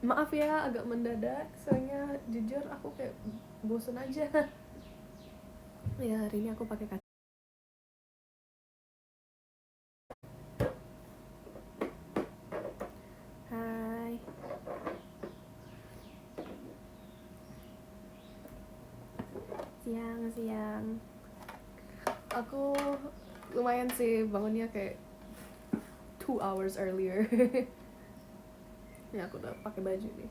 Maaf ya agak mendadak, soalnya jujur aku kayak bosen aja. Ya hari ini aku pakai kaca. Hai. Siang. Aku lumayan sih bangunnya kayak 2 hours earlier. Ya aku udah pakai baju nih.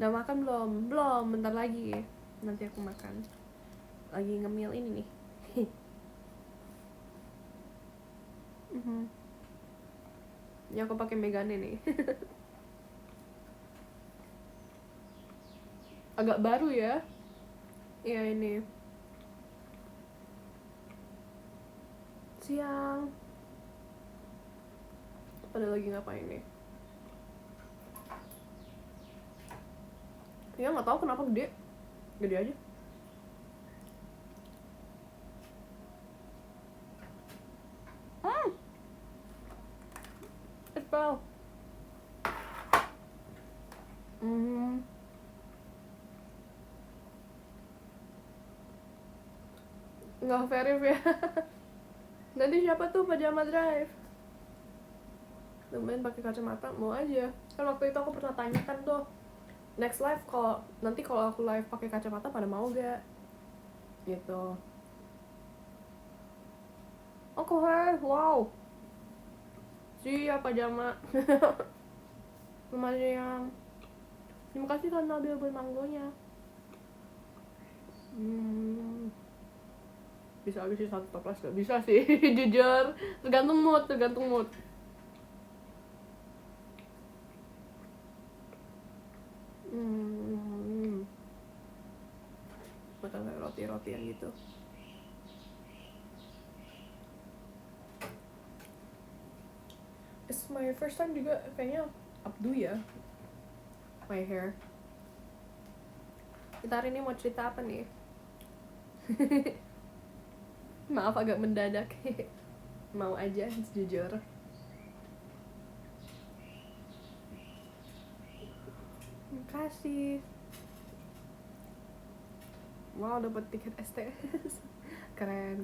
Udah makan belum? Belum, bentar lagi. Nanti aku makan. Lagi ngemil ini nih. Ya aku pakai Megane nih. Agak baru ya. Ya ini. Siang. Pada lagi ngapain nih? Ya nggak tahu kenapa gede aja. Espel. Nggak verif ya. Nanti siapa tuh pajama drive? Lumayan pakai kacamata, mau aja. Kan waktu itu aku pernah tanyakan tuh, next live kalau aku live pakai kacamata pada mau gak? Gitu. Oke, wow. Siap pajama. Lumayan. Terima kasih kan Nabil buat manggonya. Bisa aja sih 1 toples, gak bisa sih. Jujur, tergantung mood. Makan kayak roti-rotian gitu. It's my first time juga kayaknya updo ya, my hair. Kita hari ini mau cerita apa nih? Maaf agak mendadak. Mau aja, jujur. Makasih. Wow, dapat tiket STS. Keren.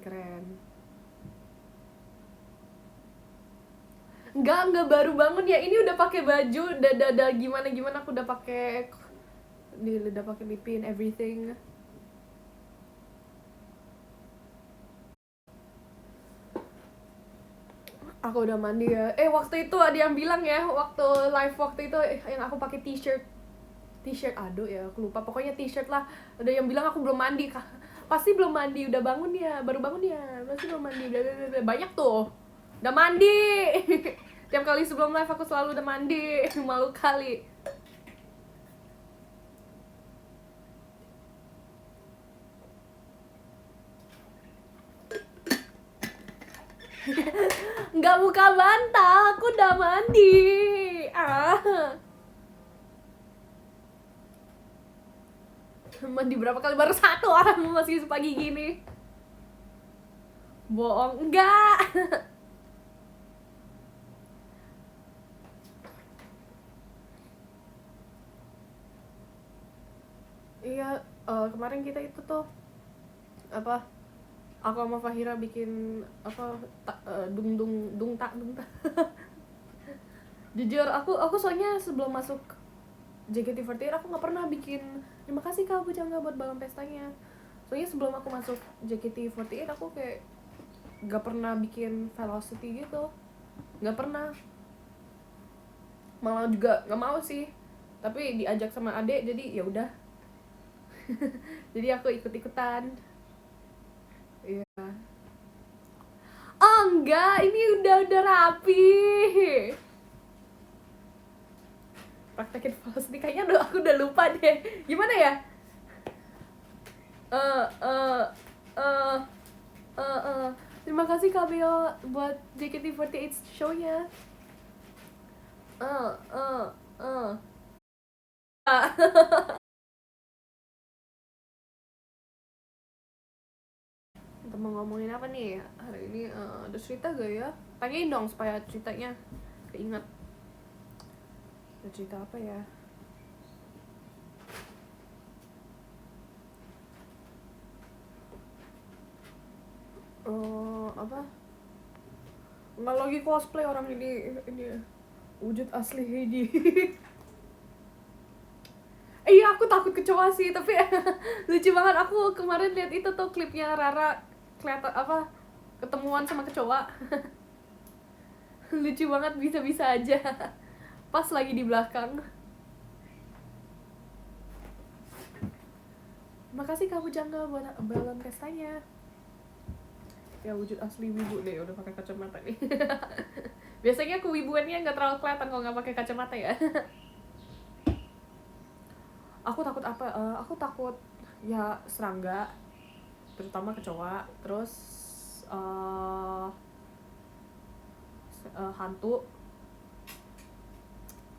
Enggak baru bangun ya. Ini udah pakai baju, udah gimana aku udah pakai lipin everything. Aku udah mandi ya. Waktu itu ada yang bilang ya, waktu live waktu itu yang aku pakai t-shirt ado ya, aku lupa, pokoknya t-shirt lah. Ada yang bilang aku belum mandi. Pasti belum mandi, udah bangun ya, baru bangun ya, pasti belum mandi. Udah banyak tuh udah mandi. Tiap kali sebelum live aku selalu udah mandi. Malu kali. Nggak buka bantal, aku udah mandi. Mandi berapa kali? Baru 1 orang masih sepagi gini. Bohong, enggak. Iya, kemarin kita itu tuh apa? Aku sama Fahira bikin apa? Dung tak. Jujur aku soalnya sebelum masuk JKT48 aku nggak pernah bikin terima kasih Kak Bujangga buat balon pestanya. Soalnya sebelum aku masuk JKT48 aku kayak nggak pernah bikin velocity gitu, nggak pernah, malah juga nggak mau sih, tapi diajak sama adek jadi ya udah. Jadi aku ikut-ikutan. Iya. Oh enggak, ini udah rapi. Praktekin velocity kayaknya aku udah lupa deh. Gimana ya? eh eh eh Terima kasih Kak Beo buat JKT48 show-nya. Eh eh eh Kita mau ngomongin apa nih hari ini? Ada cerita gak ya? Tanyain dong supaya ceritanya keinget. cerita apa ya? Apa? Nggak lagi cosplay orang ini wujud asli Heidi. Iya, aku takut kecoa sih, tapi lucu banget. Aku kemarin lihat itu tuh klipnya Rara kelihatan apa ketemuan sama kecoa. Lucu banget, bisa-bisa aja. Pas lagi di belakang. Makasih kamu Jangga buat balon pestanya. Ya wujud asli wibu deh, udah pakai kacamata nih. Biasanya kewibuannya nggak terlalu kelihatan kalau nggak pakai kacamata ya. Aku takut apa? Aku takut ya serangga, terutama kecoa. Terus hantu.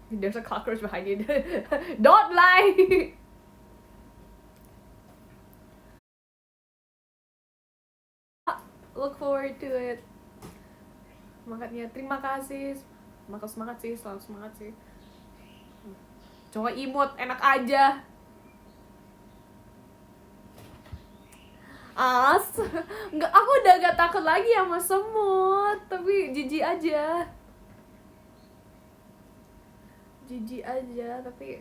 There's a cockroach behind you. Don't lie. Look forward to it. Makanya terima kasih. Semangat sih, selalu semangat sih. Coba imut, enak aja. Nggak, aku udah gak takut lagi sama semut, tapi jijik aja. Jijik aja, tapi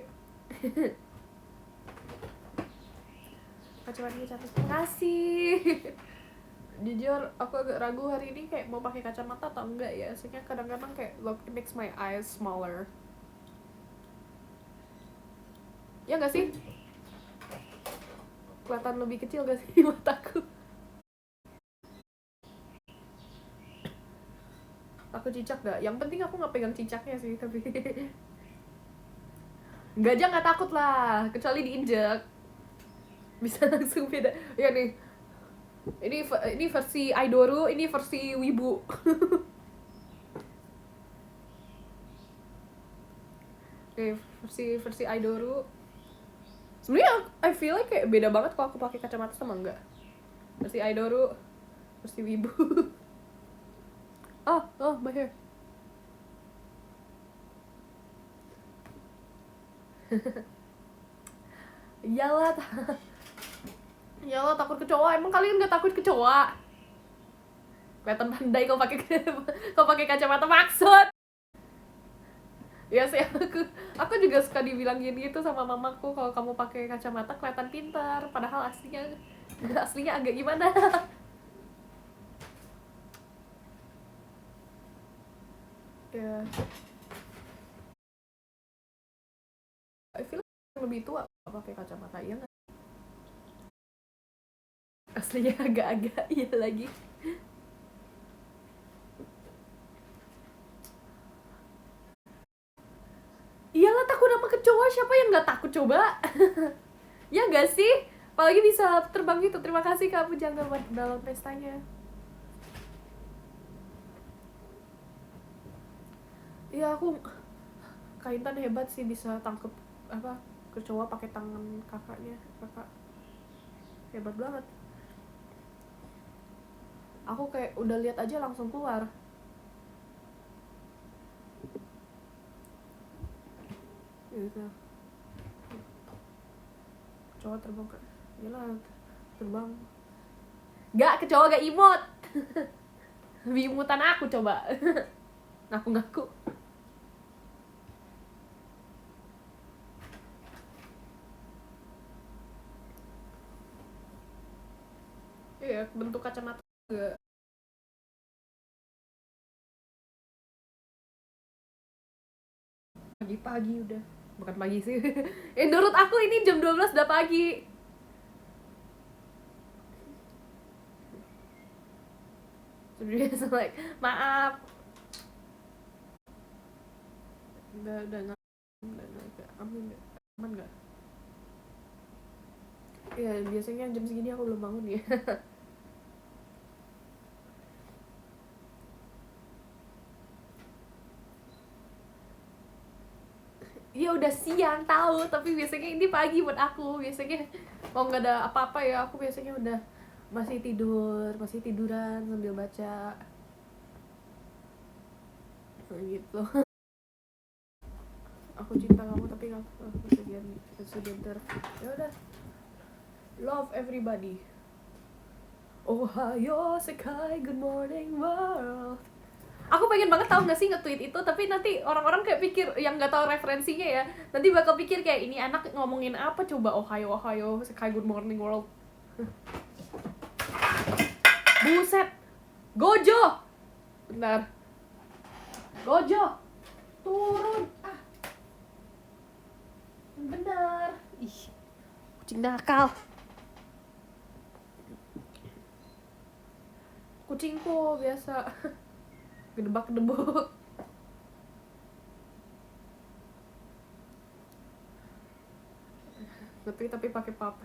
kacamatanya cantik. Terima kasih. Jujur, aku agak ragu hari ini kayak mau pakai kacamata atau enggak ya. Soalnya kadang-kadang kayak look, it makes my eyes smaller. Ya nggak sih? Kelihatan lebih kecil gak sih mataku? Aku cicak gak? Yang penting aku nggak pegang cicaknya sih, tapi gajah nggak takut lah, kecuali diinjek. Bisa langsung beda. Ya nih, ini versi Aidoru, ini versi Wibu. Oke, versi Aidoru. Sebenarnya I feel like kayak beda banget kalau aku pakai kacamata sama enggak. Versi Aidoru, versi Wibu. Oh, my hair. Iyalah, iyalah takut kecoa. Emang kalian nggak takut kecoa? Kelihatan pandai kalau pakai kalau pakai kacamata, maksud. Ya sih, aku juga suka dibilang gini itu sama mamaku, kalau kamu pakai kacamata kelihatan pintar, padahal aslinya agak gimana. Ya, I feel like lebih tua pakai kacamata, iya nggak? Aslinya agak-agak iya lagi. Iyalah, takut sama kecoa, siapa yang nggak takut coba? Ya nggak sih? Apalagi bisa terbang gitu. Terima kasih Kak Pujangga buat balon pestanya. Iya, aku Kaintan hebat sih, bisa tangkep apa kecoa pakai tangan kakaknya. Kakak hebat banget. Aku kayak udah lihat aja langsung keluar. Gitu. Kecoa terbang ke, iyalah terbang. Gak, kecoa gak imut. Lebih imutan aku coba. Ngaku-ngaku. Iya, bentuk kacamata juga. Pagi-pagi udah. Bukan pagi sih. Menurut aku ini jam 12 udah pagi. Sebenarnya like, maaf. Udah nggak aman nggak? Aman nggak? Ya biasanya jam segini aku belum bangun ya. Iya udah siang tahu, tapi biasanya ini pagi buat aku. Biasanya kalau nggak ada apa-apa ya, aku biasanya udah masih tiduran sambil baca gitu. Aku cinta kamu tapi nggak kesedihan ya udah. Love everybody. Ohio Sekai, good morning world. Aku pengen banget tahu nggak sih nge-tweet itu, tapi nanti orang-orang kayak pikir yang nggak tahu referensinya ya, nanti bakal pikir kayak ini anak ngomongin apa coba. Ohio Sekai, good morning world. Buset. Gojo. Bentar. Gojo. Turun. Benar. Ih. Kucing nakal. Kucingku biasa gedebak-gedebuk. Tapi pakai pap.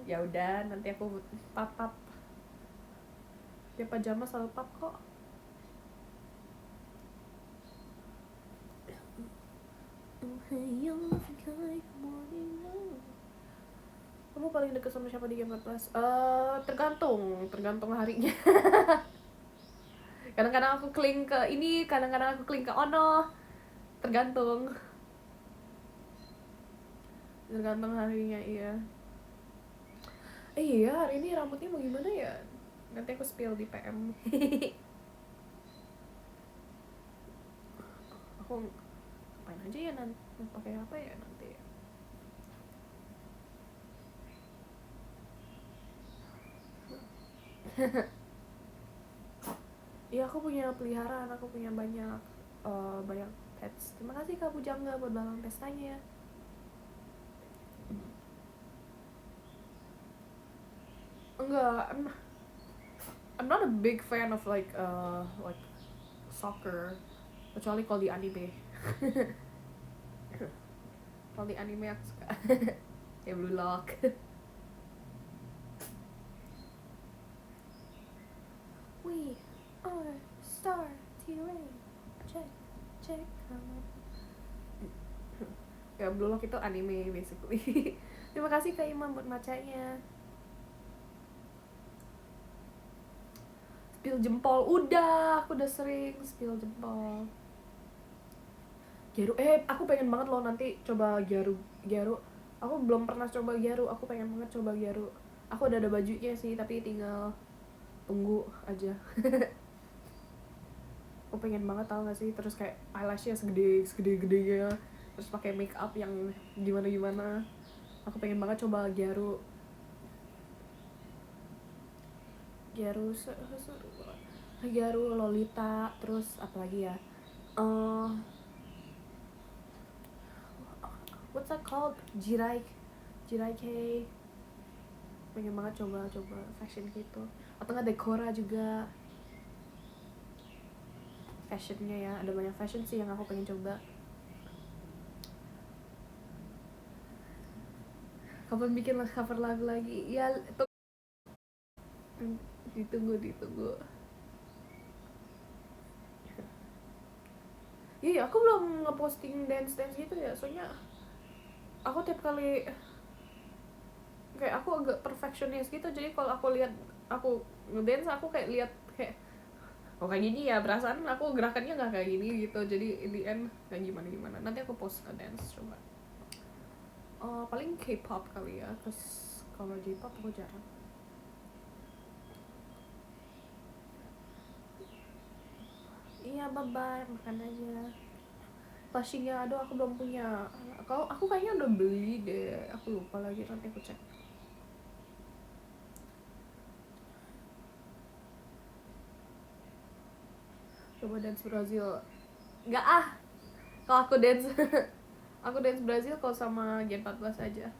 Ya udah, nanti aku pap. Tiap pajama selalu pap kok. Kamu paling deket sama siapa di game 14? Tergantung harinya. Kadang-kadang aku kling ke ini, kadang-kadang aku kling ke Ono. Tergantung harinya, iya. Iya, hari ini rambutnya mau gimana ya? Nanti aku spill di PM. Aku ngapain aja ya nanti? Pakai apa ya nanti? Iya, aku punya peliharaan, aku punya banyak pets. Terima kasih Kak Pujangga buat balang pestanya. Enggak, I'm not a big fan of like soccer, kecuali kalau di anime. Kalau di anime aku suka. Ya Blue Lock. We are star T-Ray. Check. Ya Blue Lock itu anime basically. Terima kasih Kak Imam buat macanya. Spill jempol, aku udah sering spill jempol. Gyaru, aku pengen banget loh nanti coba Gyaru. Aku belum pernah coba Gyaru, aku pengen banget coba Gyaru. Aku udah ada bajunya sih, tapi tinggal tunggu aja. Aku pengen banget, tau gak sih, terus kayak eyelashnya segede-gedenya, terus pakai make up yang gimana. Aku pengen banget coba Gyaru seru banget. Gyaru, Lolita, terus apa lagi ya? What's that called? Jirai K. Pengen banget coba fashion gitu. Atau nggak Decora juga. Fashionnya ya, ada banyak fashion sih yang aku pengen coba. Kapan bikin cover lagu lagi? Ya, ditunggu. Iya, aku belum ngeposting dance gitu ya, soalnya aku tiap kali kayak aku agak perfectionist gitu, jadi kalau aku lihat aku ngedance, aku kayak lihat kayak kayak gini ya, perasaan aku gerakannya nggak kayak gini gitu, jadi in the end nggak gimana. Nanti aku post ngedance coba. Paling K-pop kali ya, terus kalau J-pop aku jarang. Iya, bye-bye, makan aja. Plushie-nya, aduh aku belum punya. Aku kayaknya udah beli deh, aku lupa lagi, nanti aku cek. Coba dance Brazil. Nggak kalau aku dance aku dance Brazil kalau sama Gen 14 aja.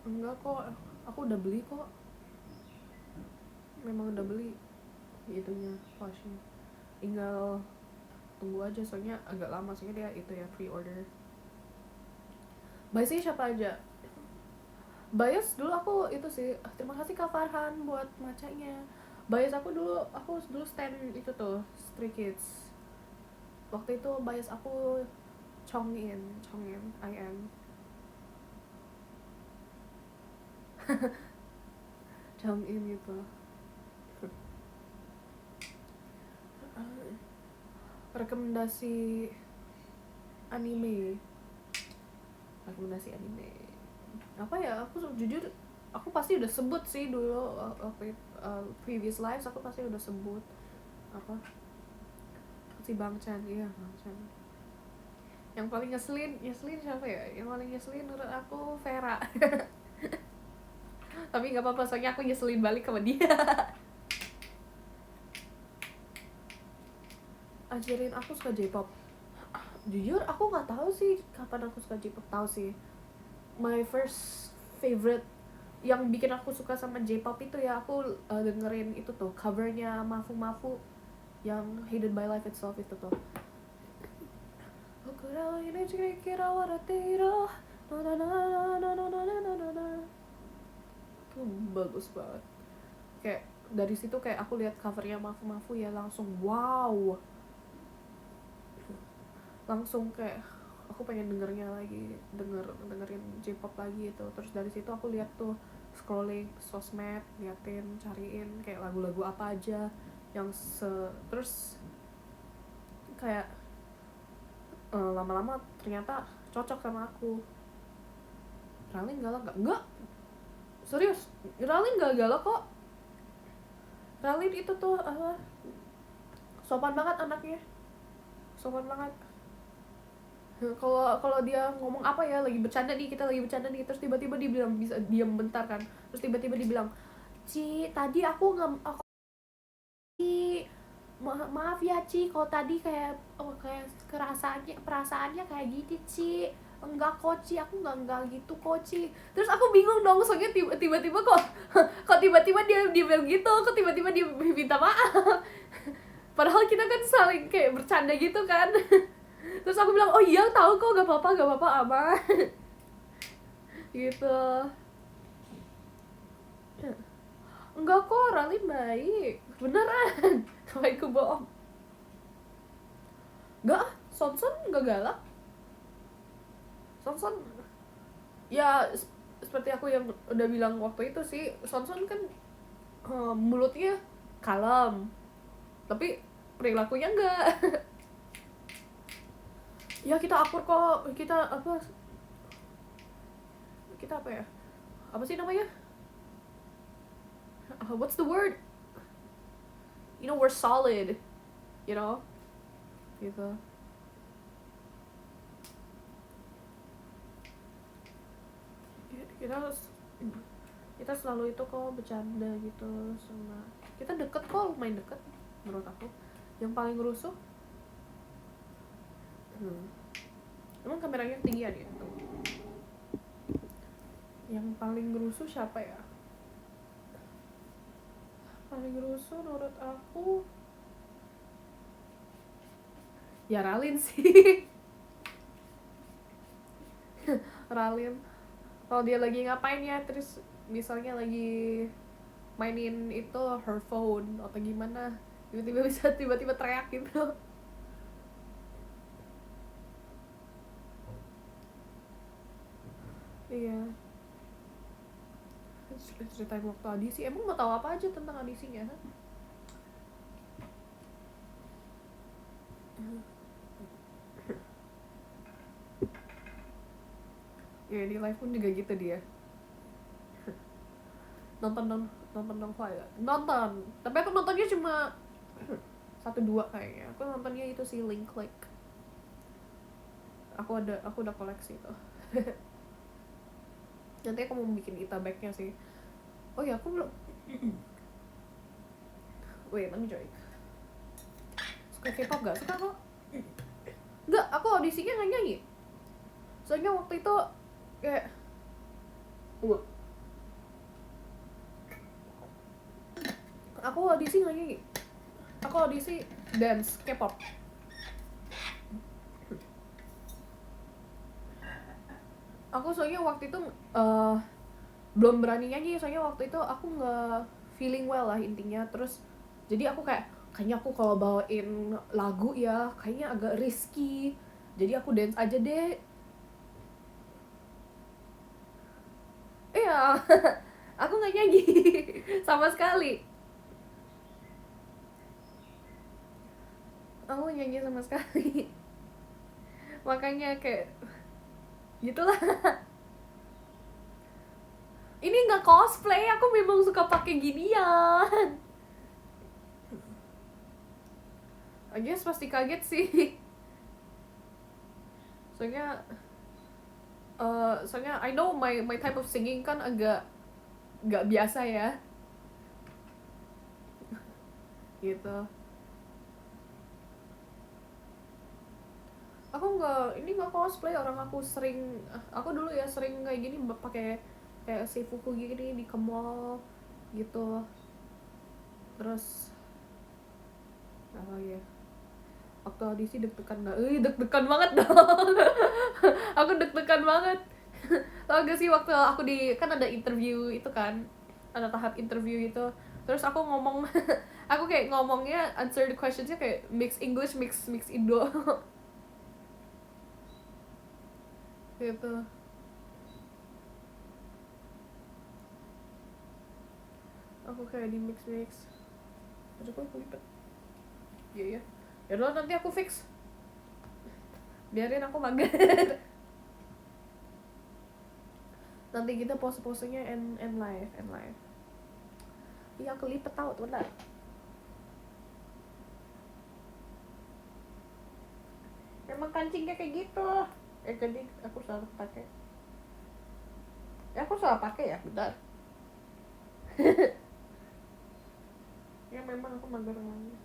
Enggak kok, aku udah beli kok. Memang udah beli itunya, plushie. Tinggal tunggu aja, soalnya agak lama, soalnya dia itu ya pre-order. Biasanya siapa aja? Bias dulu aku itu sih, terima kasih Kak Farhan buat macanya. Bias aku dulu stand itu tuh, Stray Kids. Waktu itu bias aku Chongin, I am. Chongin gitu. rekomendasi anime apa ya, aku jujur aku pasti udah sebut sih dulu previous lives aku pasti udah sebut apa si Bang Chan. Iya, Bang Chan. Yang paling ngeselin siapa ya? Yang paling ngeselin menurut aku Vera. Tapi nggak apa-apa, soalnya aku nyeselin balik sama dia. Ajarin aku suka J-pop. Jujur aku nggak tahu sih kapan aku suka J-pop. Tahu sih, my first favorite yang bikin aku suka sama J-pop itu ya aku dengerin itu tuh covernya Mafu Mafu yang Hidden by Life Itself itu tuh. Itu bagus banget. Kayak dari situ kayak aku lihat covernya Mafu Mafu ya langsung wow. Langsung kayak aku pengen dengerin J-pop lagi itu. Terus dari situ aku lihat tuh scrolling sosmed, cariin kayak lagu-lagu apa aja yang terus kayak lama-lama ternyata cocok sama aku. Ralin galak gak? Enggak, serius, Ralin gak galak kok. Ralin itu tuh sopan banget anaknya, sopan banget. Kalau dia ngomong apa ya, kita lagi bercanda nih, terus tiba-tiba dia bilang, bisa diam bentar kan, terus tiba-tiba dia bilang, Ci, tadi aku maaf ya Ci, kalau tadi kayak perasaannya kayak gitu Ci. Enggak kok Ci, aku enggak gitu kok Ci. Terus aku bingung dong, soalnya tiba-tiba kok tiba-tiba dia bilang gitu, kok tiba-tiba dia minta maaf. Padahal kita kan saling kayak bercanda gitu kan. Terus aku bilang, oh iya tahu kok, gak apa-apa aman. Gitu. Enggak kok, Ralin baik, beneran. Baik ku bohong. Enggak, Sonson enggak galak. Sonson ya seperti aku yang udah bilang waktu itu sih, Sonson kan mulutnya kalem, tapi perilakunya enggak. Ya kita akur kok, kita apa ya, apa sih namanya, what's the word, you know, we're solid, you know, gitu. Kita selalu itu kok bercanda gitu, sama kita deket kok, lumayan deket menurut aku. Yang paling rusuh emang kameranya tinggian ya tuh. Yang paling rusuh siapa ya? Paling rusuh menurut aku ya Ralin sih. Ralin kalau dia lagi ngapain ya, terus misalnya lagi mainin itu her phone atau gimana, tiba-tiba teriak gitu. Iya, ceritain waktu audisi, emang mau tahu apa aja tentang audisinya? Ya di live pun juga gitu dia. nonton dong Fire, nonton, tapi aku nontonnya cuma 1-2 kayaknya. Aku nontonnya itu si Link Click. Aku udah koleksi itu. Nanti aku mau bikin ita bag-nya sih. Oh ya, aku belum. Wait, let me drink. Suka K-pop gak? Suka kok. Enggak, aku audisinya gak nyanyi. Soalnya waktu itu kayak aku audisi gak nyanyi. Aku audisi dance K-pop. Aku soalnya waktu itu belum berani nyanyi, soalnya waktu itu aku nggak feeling well lah intinya. Terus jadi aku kayaknya aku kalau bawain lagu ya kayaknya agak risky, jadi aku dance aja deh. Iya. Aku nggak nyanyi sama sekali. aku nyanyi sama sekali. Makanya kayak gitulah. Ini nggak cosplay, aku memang suka pakai ginian. I guess pasti kaget sih. Soalnya soalnya I know my type of singing kan agak nggak biasa ya. Gitu. Ini nggak cosplay, orang aku dulu ya sering kayak gini pakai kayak seifuku gini di ke mall gitu. Terus apa ya, waktu audisi deg-degan nggak? Deg-degan banget dong. Aku deg-degan banget. Tau gak sih waktu aku kan ada interview itu kan, ada tahap interview itu, terus aku ngomong aku kayak ngomongnya answer the questionsnya kayak mix English mix Indo. Gitu. Aku kayak di mix aduh kok kelipet. Iya ya udah, nanti aku fix, biarin aku mager. Nanti kita pose-posenya and live. Iya kelipet tau tuh bentar. Emang kancingnya kayak gitu. Jadi aku salah pakai. Aku salah pakai ya, bentar. Ya memang aku mager banget.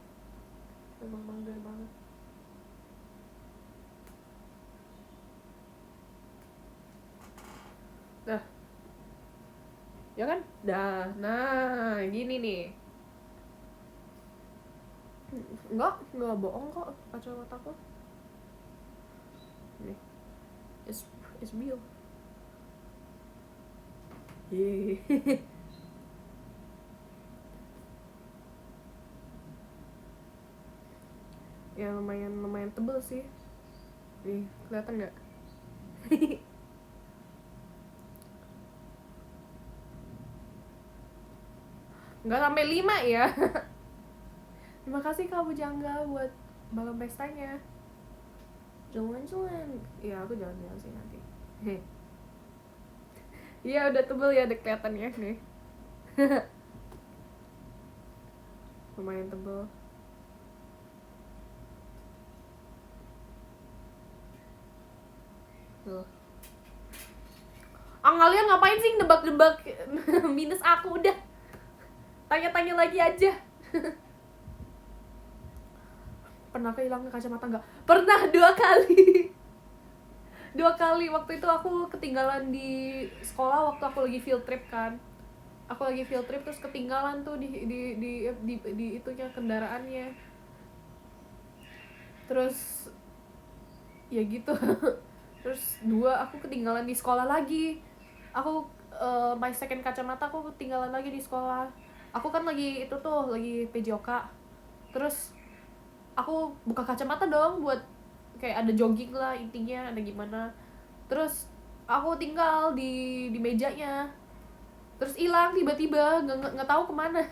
Memang mager banget. Dah. Ya kan? Dah. Nah, gini nih. Enggak bohong kok kacamataku. Nih. It's real. Yeay. Ya lumayan tebel sih. Nih, kelihatan nggak? Nggak sampai 5 ya. Terima kasih Kak Bujangga buat balon pestanya. Jalan-jalan. Ya aku jalan-jalan sih nanti. Iya udah tebel ya, udah kelihatan ya nih. Lumayan tebel. Tuh. Kalian ngapain sih nebak-nebak minus aku, udah. Tanya-tanya lagi aja. Pernah kehilangan kacamata nggak? Pernah 2 kali. 2 kali. Waktu itu aku ketinggalan di sekolah waktu aku lagi field trip kan. Aku lagi field trip terus ketinggalan tuh di itunya, kendaraannya. Terus ya gitu. Terus 2 aku ketinggalan di sekolah lagi. Aku my second kacamata aku ketinggalan lagi di sekolah. Aku kan lagi itu tuh lagi PJOK. Terus aku buka kacamata dong buat kayak ada jogging lah intinya, ada gimana. Terus aku tinggal di mejanya. Terus hilang tiba-tiba, nggak tahu kemana.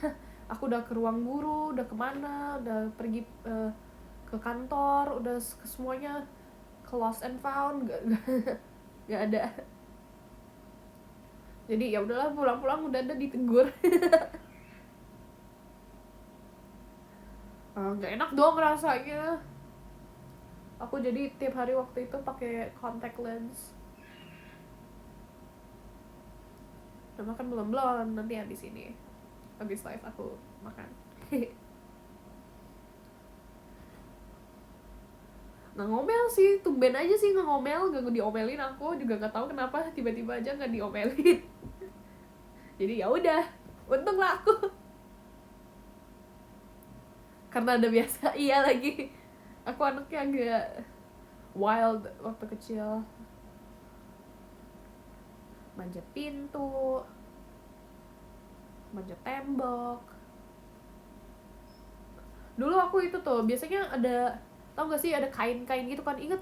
Aku udah ke ruang guru, udah kemana, udah pergi ke kantor, udah ke semuanya, ke lost and found, nggak ada. Jadi ya udahlah, pulang-pulang udah ada ditegur. Nggak enak dong rasanya. Aku jadi tiap hari waktu itu pakai contact lens. Udah makan belum? Nanti habis ini, habis live aku makan. Nggak ngomel sih, tumben aja sih nggak ngomel, nggak diomelin. Aku juga nggak tahu kenapa tiba-tiba aja nggak diomelin. Jadi ya udah, untung lah aku. Karena ada biasa. Iya lagi, aku anaknya agak wild waktu kecil. Manjat pintu, manjat tembok. Dulu aku itu tuh biasanya ada, tau gak sih, ada kain-kain gitu kan, inget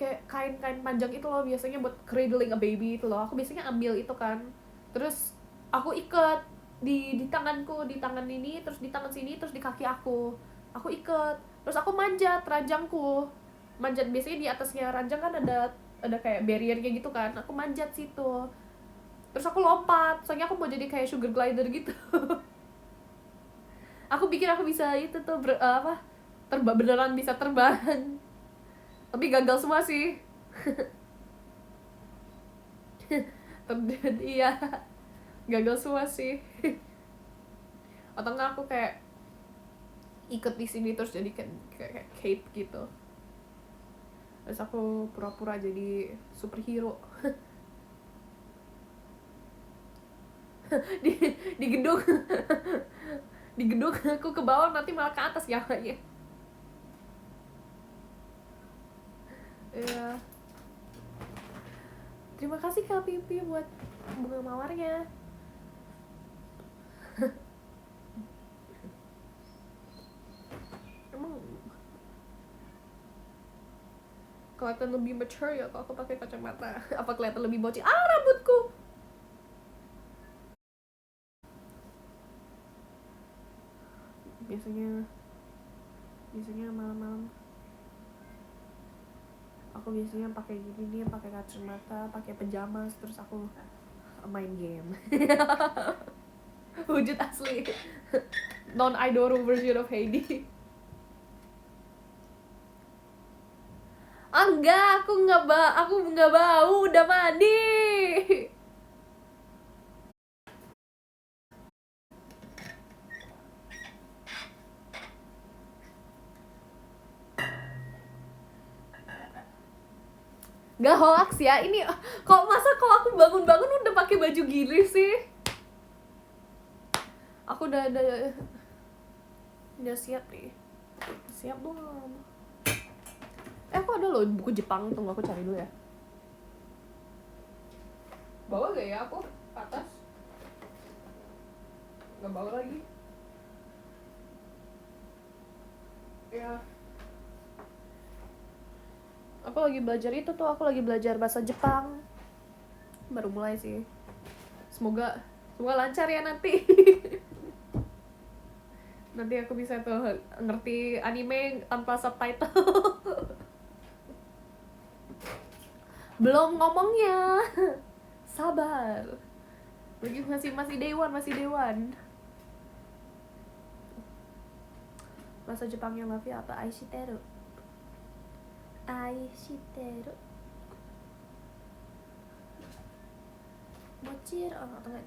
kayak kain-kain panjang itu loh, biasanya buat cradling a baby itu loh. Aku biasanya ambil itu kan, terus aku ikat di tanganku, di tangan ini, terus di tangan sini, terus di kaki aku ikat. Terus aku manjat ranjangku, manjat biasanya di atasnya ranjang kan ada kayak barrier kayak gitu kan, aku manjat situ. Terus aku lompat, soalnya aku mau jadi kayak sugar glider gitu. Aku pikir aku bisa itu tuh terbang, beneran bisa terbang. Tapi gagal semua sih. Terjadi iya, gagal semua sih. Atau enggak aku kayak ikut di sini terus jadi kayak cape gitu. Terus aku pura-pura jadi superhero. di di gedung di gedung aku ke bawah nanti malah ke atas ya. Iya. Terima kasih Kak Pipi buat bunga mawarnya. Emang kelihatan lebih mature ya kalau aku pakai kacamata. Apa kelihatan lebih bocil? Rambutku. Biasanya malam-malam aku biasanya pakai gini nih, pakai kacamata, pakai pajama, terus aku main game. Wujud asli non idol version of Heidi. Enggak, aku nggak bau, udah mandi. Gak hoax ya ini. Kok aku bangun-bangun udah pakai baju gini sih? Aku udah siap nih. Siap belum? Aku ada loh buku Jepang, tunggu aku cari dulu ya. Bawa gak ya aku ke atas? Gak bawa lagi. Ya. Aku lagi belajar itu tuh, aku lagi belajar bahasa Jepang. Baru mulai sih. Semoga lancar ya nanti. Nanti aku bisa tuh ngerti anime tanpa subtitle. Belum ngomongnya. Sabar. Masih Dewan. Bahasa Jepangnya Mafi apa? Aishiteru. Mochiron atau enggak?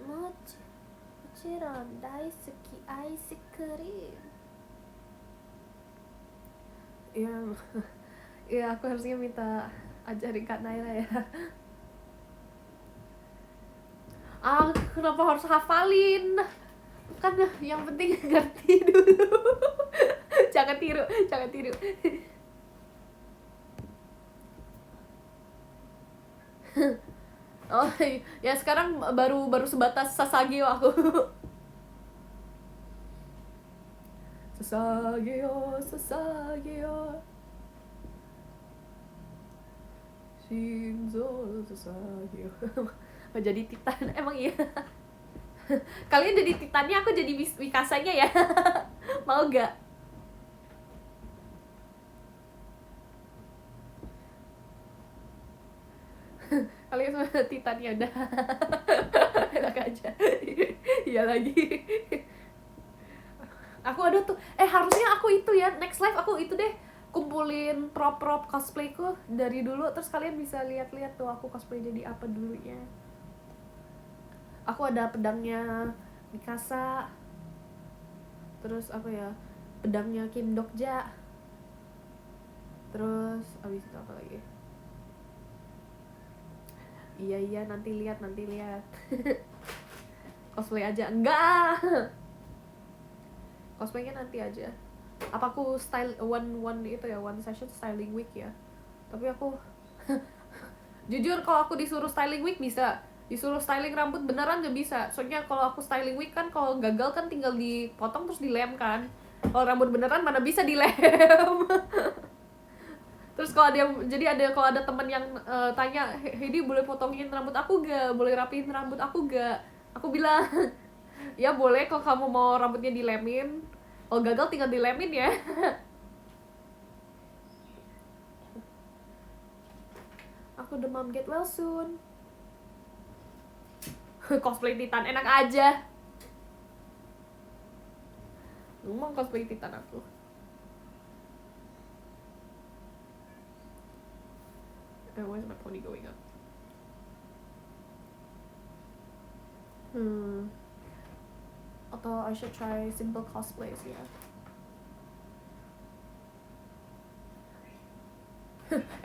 Mochiron daisuki ice cream. Ya aku harusnya minta ajarin Kak Naila ya. Kenapa harus hafalin? Kan yang penting ngerti dulu. Jangan tiru. Oh ya sekarang baru sebatas Sasageo aku. Sasageo Shinzo Sasageo. Mau jadi Titan emang iya. Kalian jadi Titannya, aku jadi Mikasanya ya. Mau gak? Kalian semua Titannya udah. Enak aja. Iya lagi. Aku ada tuh. Harusnya aku itu ya, next live aku itu deh, kumpulin prop cosplayku dari dulu, terus kalian bisa lihat-lihat tuh aku cosplay jadi apa dulunya. Aku ada pedangnya Mikasa. Terus apa ya? Pedangnya Kim Dokja. Terus abis itu apa lagi? Iya nanti lihat. Cosplay aja enggak. Cosplaynya nanti aja. Apa aku style one session styling week ya. Tapi aku jujur kalau aku disuruh styling week bisa, disuruh styling rambut beneran gak bisa. Soalnya kalau aku styling week kan kalau gagal kan tinggal dipotong terus dilem kan. Kalau rambut beneran mana bisa dilem. Terus kalau ada teman yang tanya, Heidi boleh potongin rambut aku gak? Boleh rapihin rambut aku gak? Aku bilang, ya boleh kalau kamu mau rambutnya dilemin. Kalau gagal tinggal dilemin ya. Aku demam, get well soon. Cosplay Titan enak aja. Ngomong cosplay Titan aku. Where's my pony going up? Atau I should try simple cosplays ya.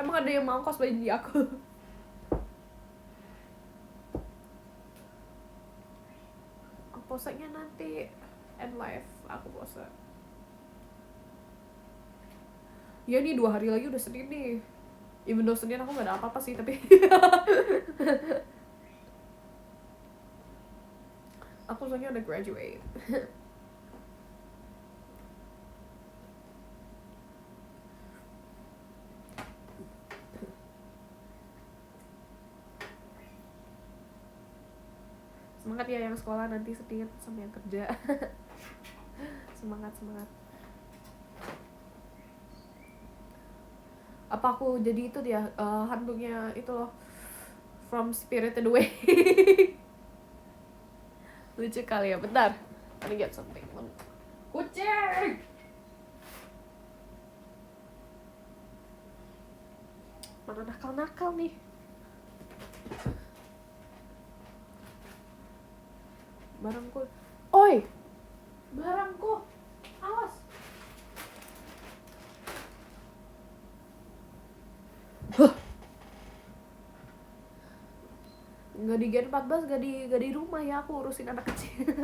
Emang ada yang mau cosplay jadi aku? Posenya nanti end live aku pose. Ya nih 2 hari lagi udah Senin nih. Even though Senin aku gak ada apa-apa sih tapi aku soalnya udah graduate. Semangat ya yang sekolah nanti Senin sama yang kerja. Semangat. Apa aku jadi itu dia handuknya itu loh, From Spirited Away. Lucu kali ya. Bentar, let me get something. Kucing. Mana nakal-nakal nih. Barangku. Oi, barangku. Awas. Nggak di Gen 14, gak di rumah ya, aku urusin anak kecil.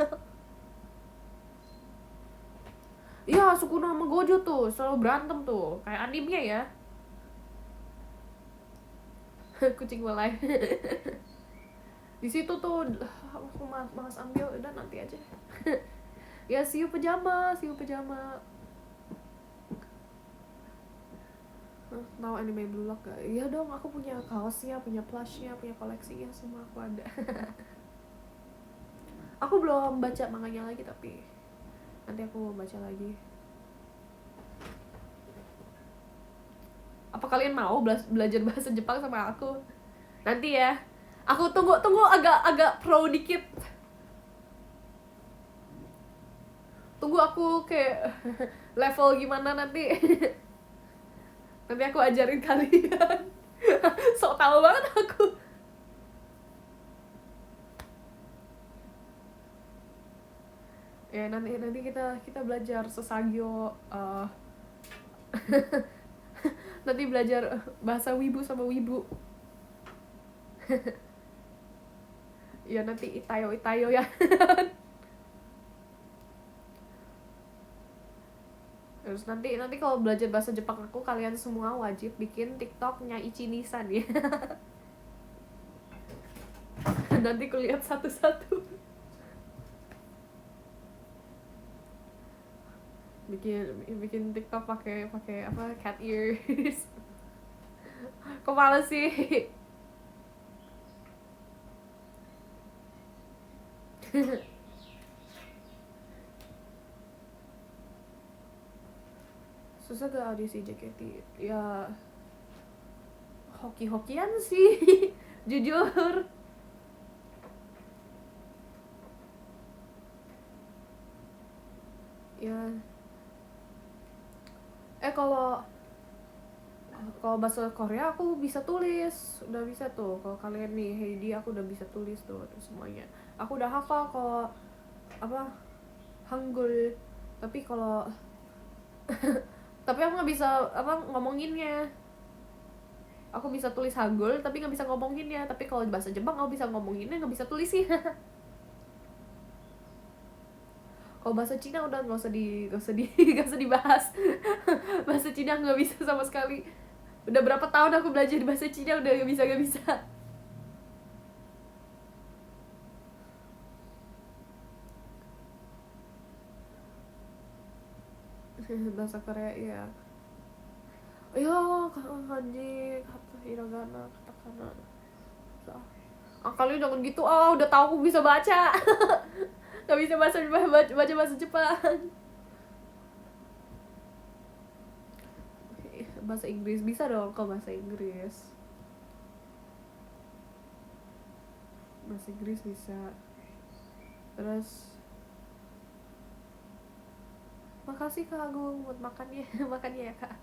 Iya, Sukuna sama Gojo tuh selalu berantem tuh, kayak animenya ya. Kucing walai. Di situ tuh aku malas ambil, udah nanti aja. Ya see you pajama. Tahu anime Blue Lock gak? Iya dong, aku punya kaosnya, punya plushnya, punya koleksinya, semua aku ada. Aku belum baca manganya lagi tapi nanti aku mau baca lagi. Apa kalian mau belajar bahasa Jepang sama aku? Nanti ya. Aku tunggu agak pro dikit. Tunggu aku kayak level gimana nanti. Nanti aku ajarin kalian. Sok tahu banget aku. Ya nanti kita belajar Sasagyo. Nanti belajar bahasa wibu sama wibu. Ya nanti itayo ya. Terus nanti kalau belajar bahasa Jepang aku, kalian semua wajib bikin TikToknya Ichi-Nisan ya. Nanti kulihat satu-satu. Bikin TikTok pakai apa, cat ears. Kok males sih? Susah gak audisi JKT? Ya hoki-hokian sih. Jujur. Ya kalau bahasa Korea aku bisa tulis, udah bisa tuh. Kalau kalian nih Heidi, aku udah bisa tulis tuh semuanya. Aku udah hafal kalau apa Hangul, tapi kalau tapi aku nggak bisa apa ngomonginnya. Aku bisa tulis Hangul tapi nggak bisa ngomonginnya. Tapi kalau bahasa Jepang aku bisa ngomonginnya, nggak bisa tulisnya. Kalau bahasa Cina udah nggak usah dibahas. Bahasa Cina nggak bisa sama sekali. Udah berapa tahun aku belajar bahasa Cina, udah nggak bisa. Bahasa Korea ya. Ya kanji, kata hiragana, katakana. Kalian jangan gitu, udah tahu aku bisa baca. Gak bisa baca bahasa Jepang. bahasa Inggris bisa dong kalau bahasa Inggris. Bahasa Inggris bisa. Terus makasih Kak Agung buat makannya. Makannya ya Kak.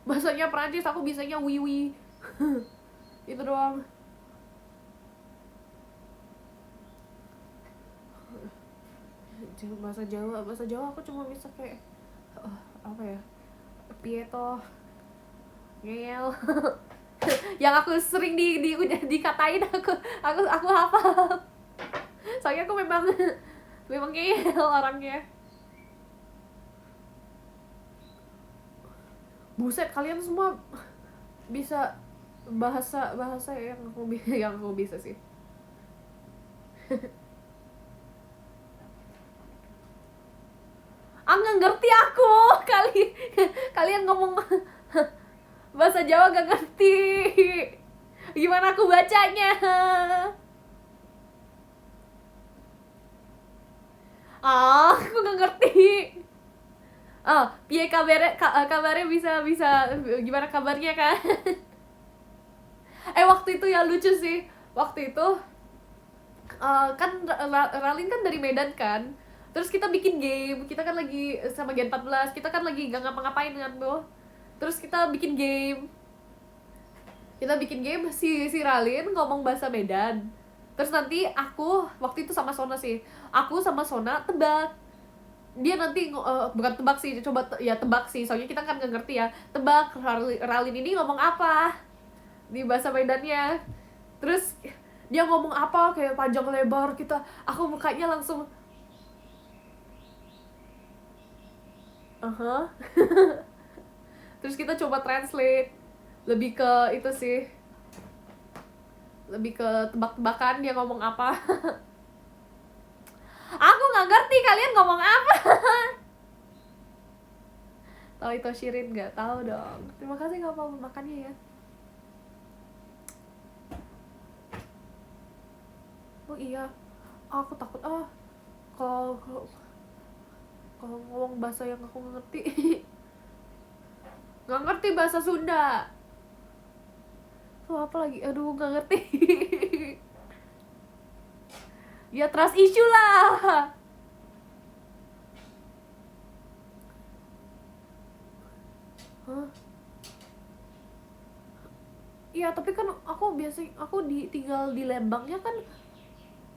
Bahasanya Prancis aku bisanya oui oui. Itu doang. Bahasa Jawa aku cuma bisa kayak apa ya, Pieto, ngeyel. Yang aku sering udah dikatain aku hafal. Soalnya aku memang ngeyel orangnya. Buset, kalian semua bisa bahasa yang aku bisa sih. Nggak ngerti aku. Kalian ngomong bahasa Jawa gak ngerti. Gimana aku bacanya? Aku gak ngerti. Piye kabarnya bisa gimana kabarnya kan? Waktu itu ya lucu sih. Waktu itu kan Ralin kan dari Medan kan. Terus kita bikin game, kita kan lagi sama Gen 14, kita kan lagi gak ngapa-ngapain kan tuh. Terus kita bikin game. Si Ralin ngomong bahasa Medan. Terus nanti aku waktu itu sama Sona sih. Aku sama Sona tebak. Dia nanti bukan tebak sih, coba ya tebak sih. Soalnya kita kan gak ngerti ya. Tebak Ralin ini ngomong apa di bahasa Medannya. Terus dia ngomong apa kayak panjang lebar, aku mukanya langsung Terus kita coba translate, lebih ke itu sih, lebih ke tebak-tebakan dia ngomong apa. Aku nggak ngerti kalian ngomong apa. Tahu itu Shirin nggak? Tahu dong. Terima kasih nggak mau makannya ya. Oh iya, aku takut kalau ngomong bahasa yang aku nggak ngerti. Nggak ngerti bahasa Sunda. Apa lagi? Aduh, nggak ngerti. Ya trust issue lah. Iya, tapi kan aku tinggal di Lembangnya kan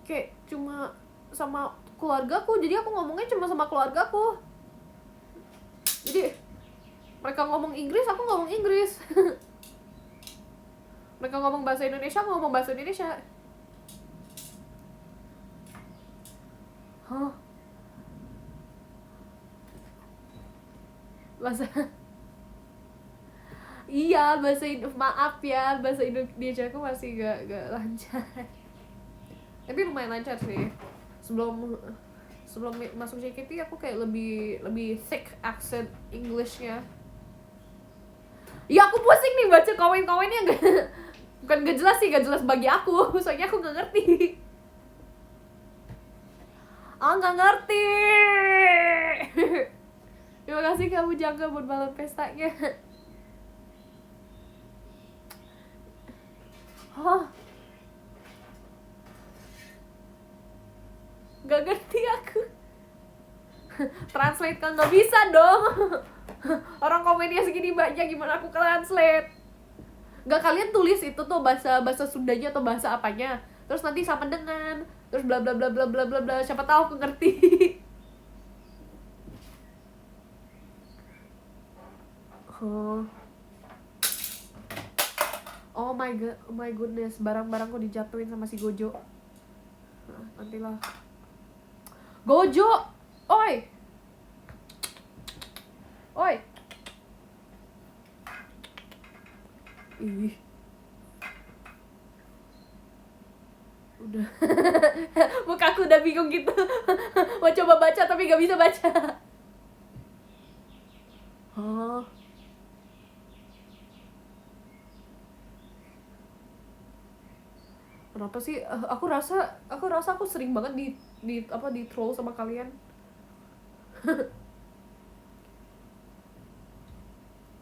kayak cuma sama keluargaku, jadi aku ngomongnya cuma sama keluargaku. Jadi mereka ngomong Inggris, aku ngomong Inggris. Mereka ngomong bahasa Indonesia, aku ngomong bahasa Indonesia. Bahasa Iya, maaf ya, bahasa Indonesia aku masih gak lancar. Tapi lumayan lancar sih. Sebelum masuk JKT aku kayak lebih thick accent Englishnya. Ya aku pusing nih baca komen-komennya bukan gak jelas sih, gak jelas bagi aku. Soalnya aku gak ngerti. Gak ngerti. Terima kasih kamu Jangga buat balon pestanya. Gak ngerti aku. Translate kan gak bisa dong. Orang komennya segini banyak, gimana aku translate? Gak, kalian tulis itu tuh bahasa Sundanya atau bahasa apanya, terus nanti sama dengan terus bla bla bla bla bla bla bla, siapa tahu aku ngerti. Oh my goodness, barang-barangku dijatuhin sama si Gojo. Nantilah. Gojo, oi. Ih. Udah. Mukaku udah bingung gitu. Mau coba baca tapi gak bisa baca. Kenapa sih? Aku rasa aku sering banget di troll sama kalian.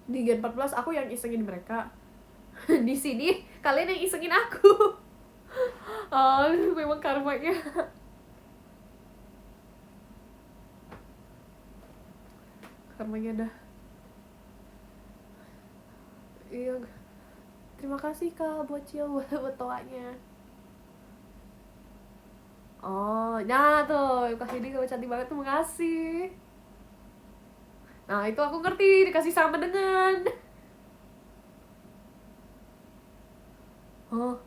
Di Gen 14 aku yang isengin mereka. Di sini kalian yang isengin aku. Oh, memang karmanya. Karmanya dah. Iya. Terima kasih Kak Bocil buat toanya. Oh, nah tuh Kak Heidi kamu cantik banget tuh, makasih. Nah itu aku ngerti, dikasih sama dengan. Oh,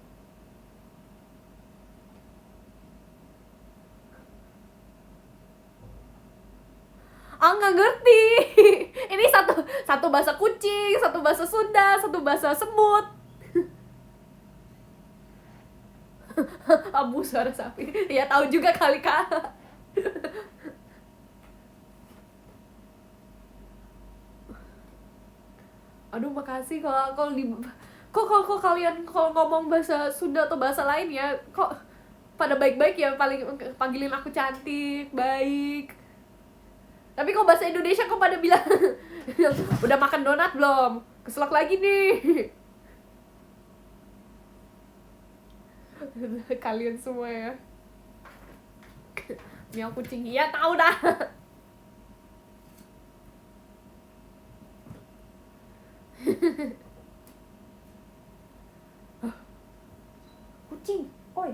ah nggak ngerti. Ini satu satu bahasa kucing, satu bahasa Sunda, satu bahasa semut. Abu suara sapi. Ya tahu juga kali Kak. Aduh makasih kalau di kok kalian kalau ngomong bahasa Sunda atau bahasa lain ya kok pada baik-baik ya, paling panggilin aku cantik, baik. Tapi kok bahasa Indonesia kok pada bilang udah makan donat belum? Keselak lagi nih. Kalian semua ya. Miau kucing. Iya tahu dah. Kucing. Oi.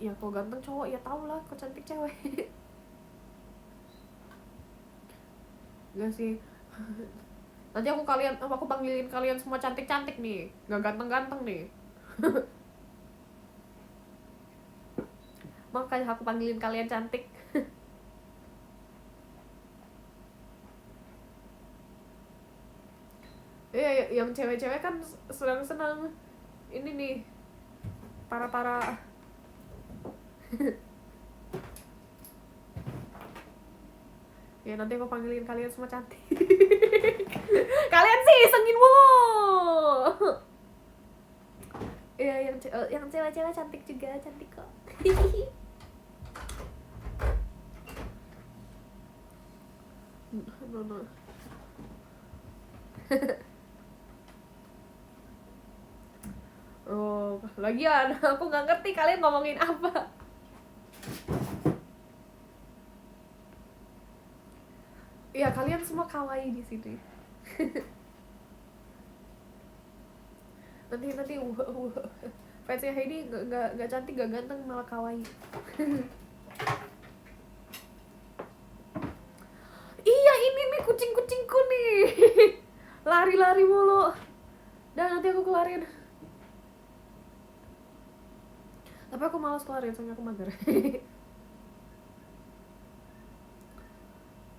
Ya kok ganteng cowok ya tau lah, kok cantik cewek. Enggak sih. Nanti aku panggilin kalian semua cantik-cantik nih, nggak ganteng-ganteng nih. Makanya aku panggilin kalian cantik. Iya, yang cewek-cewek kan senang-senang ini nih, para ya nanti aku panggilin kalian semua cantik. Kalian sih isengin mulu. Iya, yang cewek-cewek cantik juga, cantik kok. No. Oh, lagian aku nggak ngerti kalian ngomongin apa. Iya, kalian semua kawaii di sini. nanti fansnya Heidi nggak cantik, nggak ganteng, malah kawaii. Iya, ini nih kucing-kucingku nih. Lari-lari mulu. Dan nanti aku keluarin. Tapi aku malas keluarin, soalnya aku mager.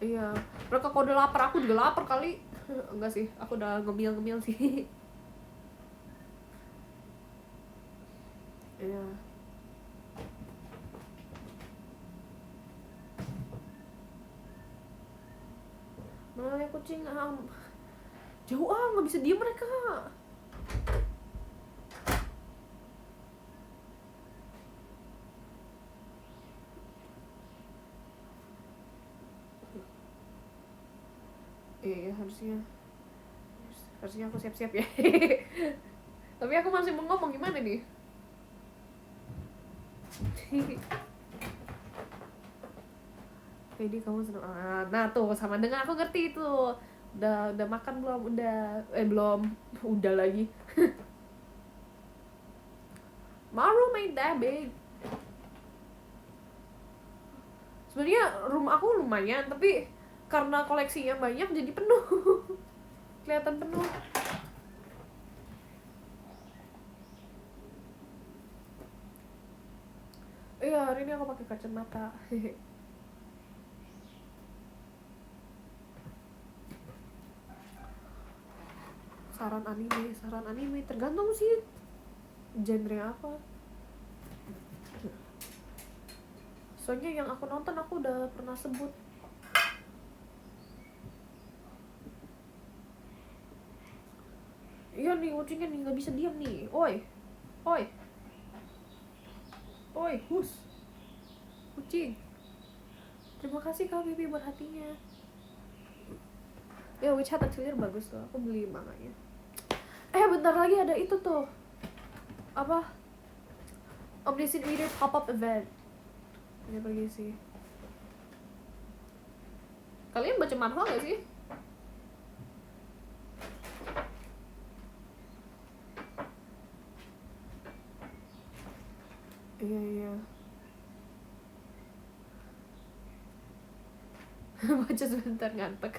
Iya, mereka kalau udah lapar, aku juga lapar kali. Enggak sih, aku udah ngemil-ngemil sih. Iya. Mana kucing? Jauh nggak bisa diem mereka. Iya, harusnya aku siap-siap ya. Tapi aku masih mau ngomong gimana nih? Jadi kamu seneng. Nah tuh sama dengan aku ngerti itu. Udah makan belum? Belum. Udah lagi. My room ain't that big. Sebenarnya rumah aku lumayan, tapi karena koleksinya banyak jadi penuh. Kelihatan penuh. Iya, hari ini aku pakai kacamata. Saran anime tergantung sih genre apa. Soalnya yang aku nonton aku udah pernah sebut. Iya nih, kucingnya nih nggak bisa diam nih. Oi, hus, kucing. Terima kasih Kak Bibi buat hatinya. Ya Witch Hat Twitter bagus tuh, aku beli manganya. Bentar lagi ada itu tuh, apa, Omniscient Reader pop-up event. Ini pergi sih. Kalian baca manhwa gak sih? Iya. Baca sebentar ngantuk.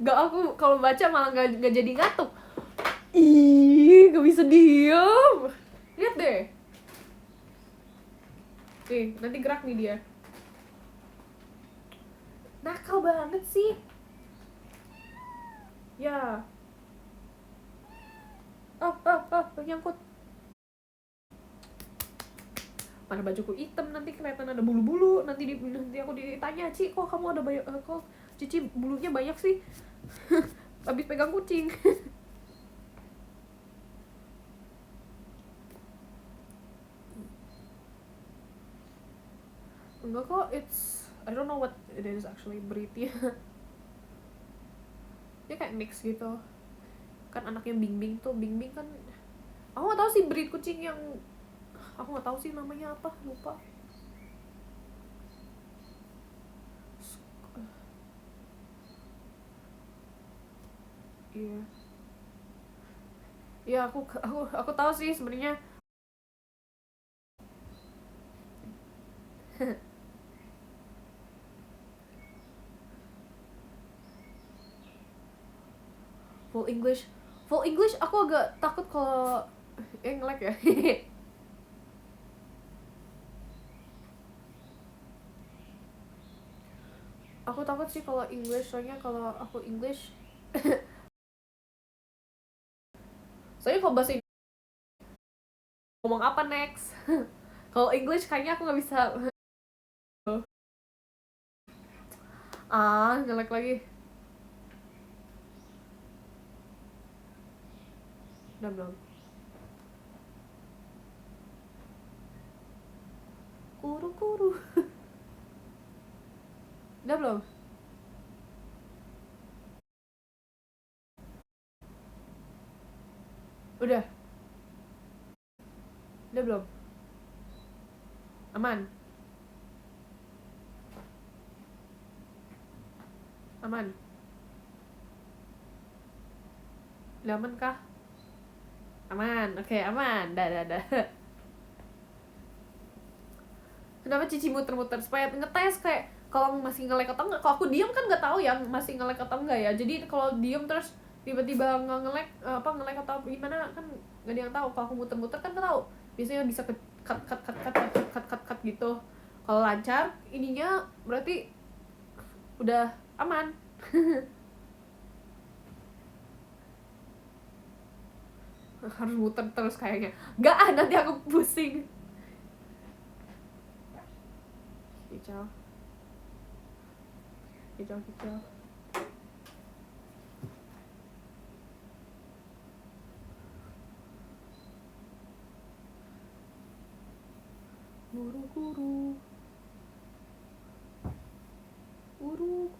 Gak, aku kalau baca malah gak jadi ngantuk. Ih, gak bisa diem. Lihat deh. Nanti gerak nih dia. Nakal banget sih. Ya. Nyangkut. Mana bajuku hitam, nanti kelihatan ada bulu-bulu. Nanti aku ditanya, Ci, kok kamu ada kok Cici bulunya banyak sih? Habis pegang kucing. Enggak kok, I don't know what it is actually, breed ya. Dia kayak mix gitu. Kan anaknya Bingbing tuh, Bingbing kan, aku nggak tahu sih breed kucing yang, aku nggak tahu sih namanya apa, lupa. Iya. Iya, aku tahu sih sebenarnya. Full English aku agak takut kalau nge-lag ya. Aku takut sih kalau English, soalnya kalau aku English soalnya kalau bahasa Inggris ngomong apa next. Kalau English kayaknya aku nggak bisa. Nge-lag lagi. Udah belum? Kuru. Udah belum? Udah belum? Aman? Udah aman kah? Aman, oke, aman. Dah. Kenapa Cici muter-muter? Supaya ngetes kayak kalau masih nge-lag atau enggak. Kalau aku diem kan nggak tahu ya masih nge-lag atau enggak ya. Jadi kalau diem terus tiba-tiba nggak nge-lag atau gimana kan nggak ada yang tahu. Kalau aku muter-muter kan nggak tahu. Biasanya bisa cut gitu. Kalau lancar ininya berarti udah aman. Harus muter terus kayaknya. Nggak, nanti aku pusing. Kicau.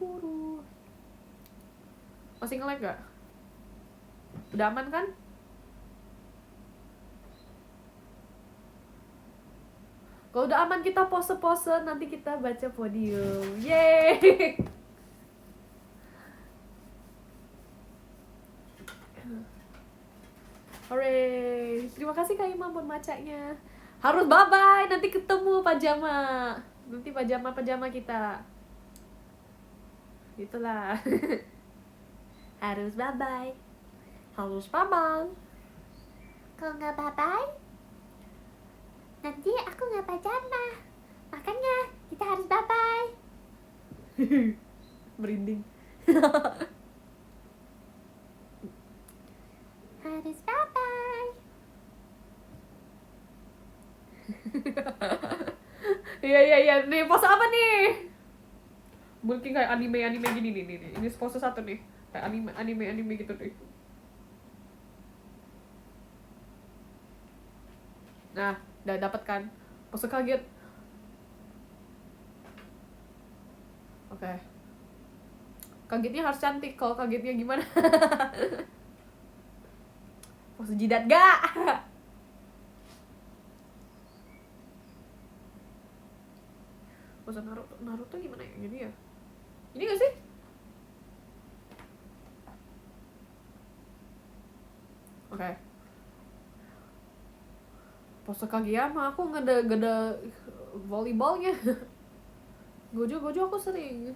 Guru. Masih nge-lag gak? Udah aman kan? Kalau udah aman kita pose-pose, nanti kita baca podium. Yeay! Hooray! Terima kasih Kak Imam buat macanya. Harus bye-bye, nanti ketemu pajama. Nanti pajama kita. Itulah. Harus bye-bye. Kalau nggak bye-bye, nanti aku nggak pajama. Makanya kita harus bye-bye. Merinding. Harus bye-bye. Iya. Nih, pose apa nih? Mungkin kayak anime gini nih. Ini pose satu nih. Kayak anime gitu nih. Nah, udah dapet kan? Pose kaget. Oke. Kagetnya harus cantik. Kalau kagetnya gimana? Pose jidat gak? Pose Naruto gimana ya? Jadi ya. Ini gak sih? Oke. Pose Kageyama aku gak ada volleyballnya. Gojo aku sering.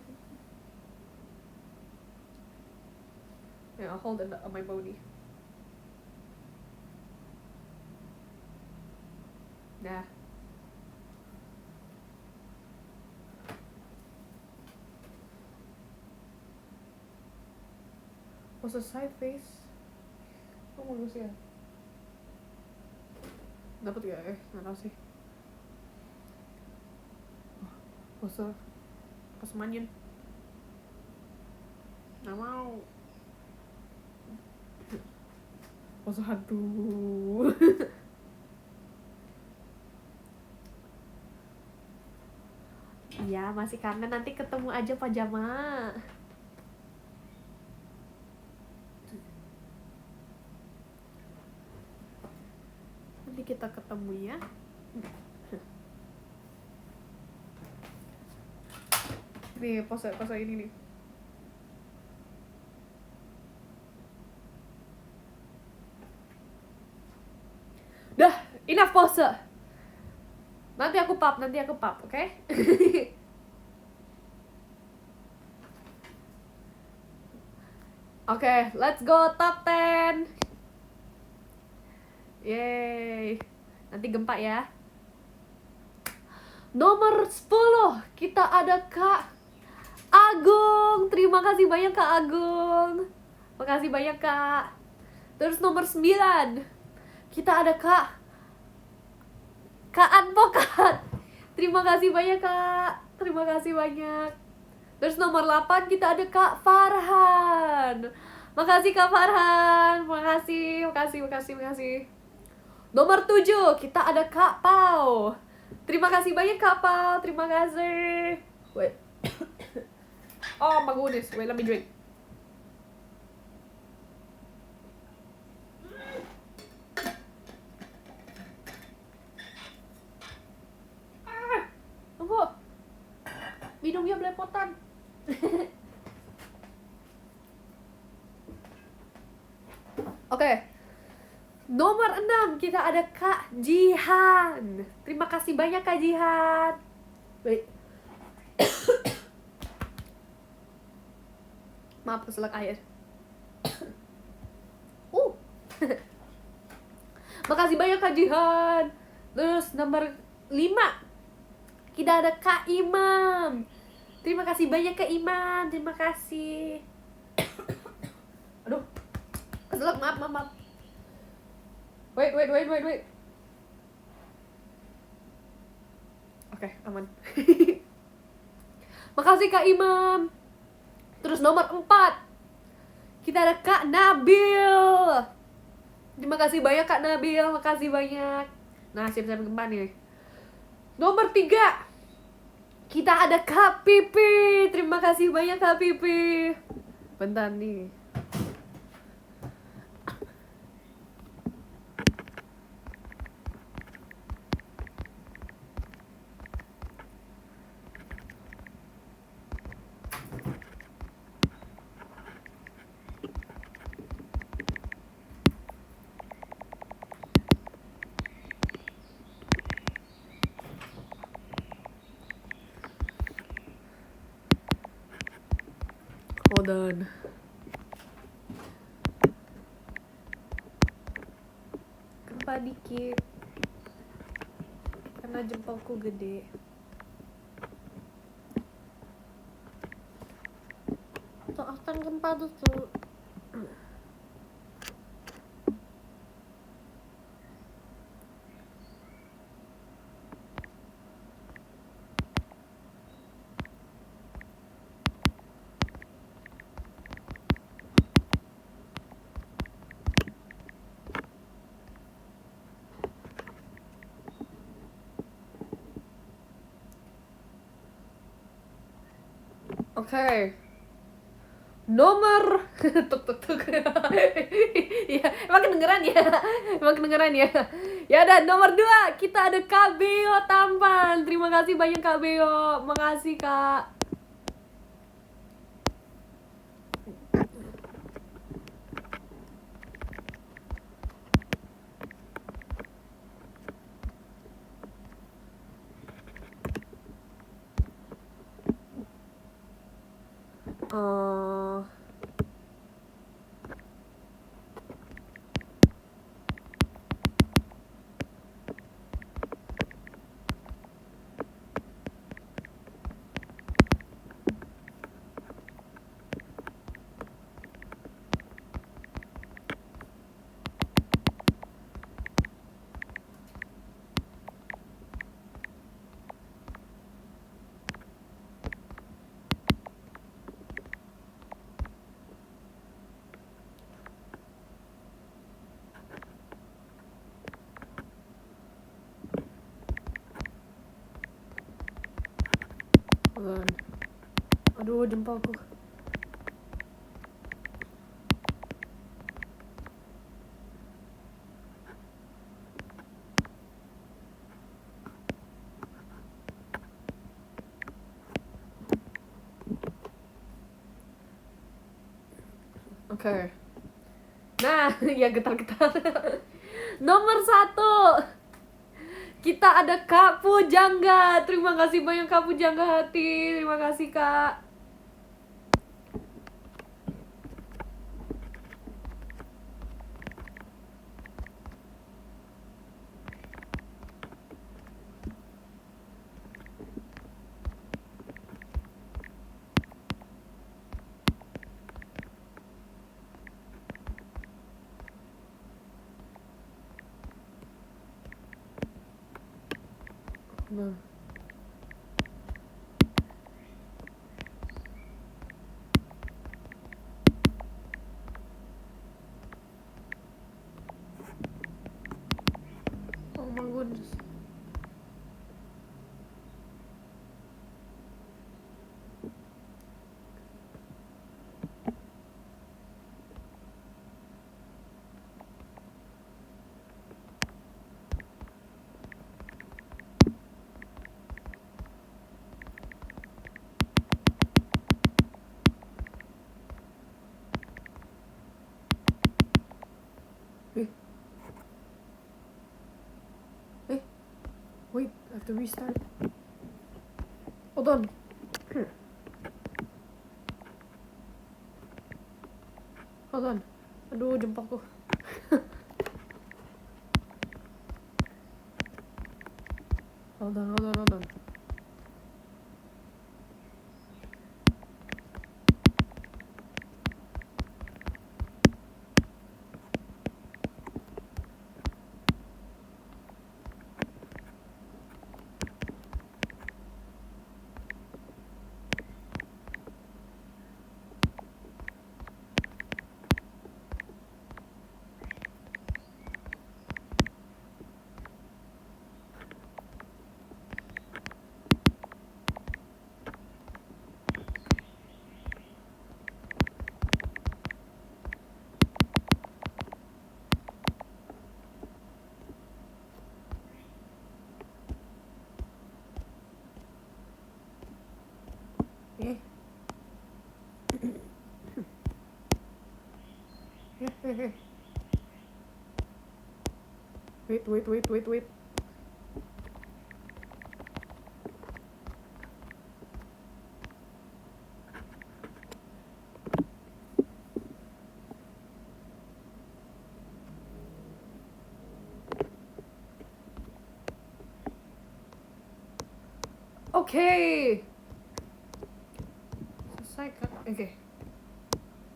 Yeah, I'll hold it on my body. Nah. Pose side face. Oh, bagus ya. Dapat gak? Nggak tahu sih. Pose manyan. Nggak mau. Pose hantu. Iya, masih kangen. Nanti ketemu aja pajama. Nanti kita ketemu ya. Nih, pose ini nih. Dah, enough pose. Nanti aku pap, oke? Oke, let's go top 10. Yeay. Nanti gempa ya. Nomor 10, kita ada Kak Agung. Terima kasih banyak Kak Agung. Makasih banyak Kak. Terus nomor 9, kita ada Kak Advokat. Terima kasih banyak Kak. Terima kasih banyak. Terus nomor 8 kita ada Kak Farhan. Makasih Kak Farhan. Makasih. Nomor 7 kita ada Kak Pau. Terima kasih banyak Kak Pau. Terima kasih. Wait. Oh my goodness. Wait, let me drink. Tunggu. Minumnya belepotan. Oke. Nomor 6 kita ada Kak Jihan. Terima kasih banyak Kak Jihan. Wait. Maaf keselak air. Makasih banyak Kak Jihan. Terus nomor 5 kita ada Kak Imam. Terima kasih banyak Kak Imam. Terima kasih. Aduh. Keselak, maaf. Wait. Oke, aman. Makasih Kak Imam. Terus nomor 4 kita ada Kak Nabil. Terima kasih banyak Kak Nabil. Makasih banyak. Nah, siap-siap gempa nih. Nomor 3 kita ada Kak Pipi. Terima kasih banyak Kak Pipi. Bentar nih. Hold on. Gempa dikit. Karena jempolku gede. Tuh akan gempa tuh. Oke. Nomor tuk tuk tuk. Ya, emang kedengeran ya? Emang kedengeran ya? Ya udah, nomor 2 kita ada Kak Beo Tampan. Terima kasih banyak Kak Beo. Makasih Kak. Eh, Hold on. Aduh, jempolku. Oke. Nah, ya getar-getar. Nomor 1 kita ada Kak Pujangga. Terima kasih banyak Kak Pujangga hati. Terima kasih Kak. Nah. Oh my goodness. Eh. Eh. Wait, I have to restart. Hold on. Hold on. Aduh, jempolku. Hold on. Eh. Wait. Oke. Selesai kan? Oke.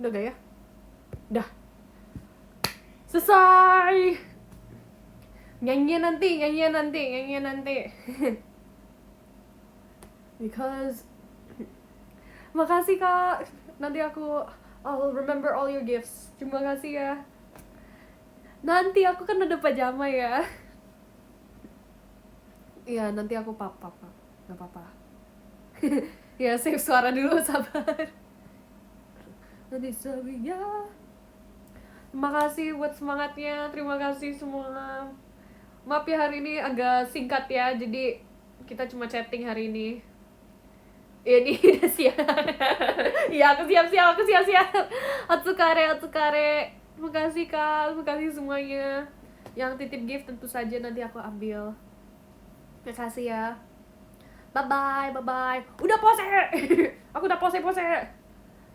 Udah gak ya? Udah. Selesai. Nyanyian nanti. Because makasih Kak. Nanti I'll remember all your gifts. Terima kasih ya. Nanti aku kan ada pajama ya. Iya, nanti aku papa. Gak apa-apa. Ya save suara dulu, sabar. Nanti ya. Terima kasih buat semangatnya, terima kasih semua. Maaf ya hari ini agak singkat ya, jadi kita cuma chatting hari ini. Ya ini udah siap. Iya aku siap. Otsukare. Terima kasih Kak, terima kasih semuanya. Yang titip gift tentu saja nanti aku ambil. Terima kasih ya. Bye bye. Udah pose. Aku udah pose.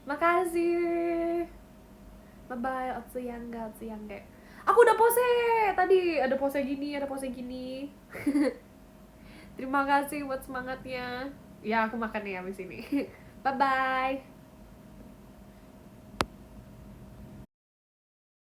Makasih. Bye bye, Otsuyangga. Aku udah pose. Tadi ada pose gini. Terima kasih buat semangatnya. Ya, aku makan nih habis ini. Bye bye.